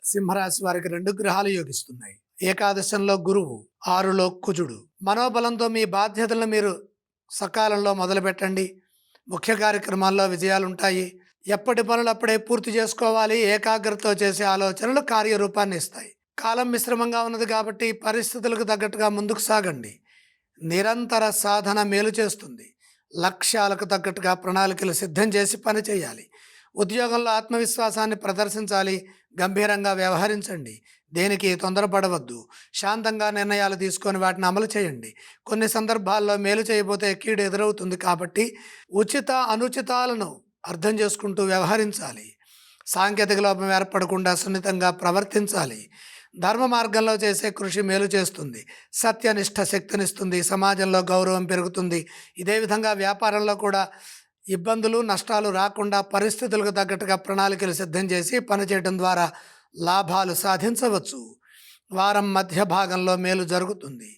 సింహరాశి వారికి 2 గ్రహాలు యోగిస్తున్నాయి. ఏకాదశంలో గురువు, 6లో కుజుడు. మనోబలంతో మీ బాధ్యతలను మీరు సకాలంలో మొదలుపెట్టండి. ముఖ్య కార్యక్రమాల్లో విజయాలుంటాయి. ఎప్పటి పనులప్పుడే పూర్తి చేసుకోవాలి. ఏకాగ్రతతో చేసే ఆలోచనలు కార్యరూపాన్ని ఇస్తాయి. కాలం మిశ్రమంగా ఉన్నది కాబట్టి పరిస్థితులకు తగ్గట్టుగా ముందుకు సాగండి. నిరంతర సాధన మేలు చేస్తుంది. లక్ష్యాలకు తగ్గట్టుగా ప్రణాళికలు సిద్ధం చేసి పని చేయాలి. ఉద్యోగంలో ఆత్మవిశ్వాసాన్ని ప్రదర్శించాలి. గంభీరంగా వ్యవహరించండి. దేనికి తొందరపడవద్దు. శాంతంగా నిర్ణయాలు తీసుకొని వాటిని అమలు చేయండి. కొన్ని సందర్భాల్లో మేలు చేయబోతే కీడు ఎదురవుతుంది కాబట్టి ఉచిత అనుచితాలను అర్థం చేసుకుంటూ వ్యవహరించాలి. సాంకేతిక లోపం ఏర్పడకుండా సున్నితంగా ప్రవర్తించాలి. ధర్మ మార్గంలో చేసే కృషి మేలు చేస్తుంది. సత్యనిష్ట శక్తినిస్తుంది. సమాజంలో గౌరవం పెరుగుతుంది. ఇదే విధంగా వ్యాపారంలో కూడా ఇబ్బందులు నష్టాలు రాకుండా పరిస్థితులకు తగ్గట్టుగా ప్రణాళికలు సిద్ధం చేసి పనిచేయడం ద్వారా లాభాలు సాధించవచ్చు. వారం మధ్య భాగంలో మేలు జరుగుతుంది.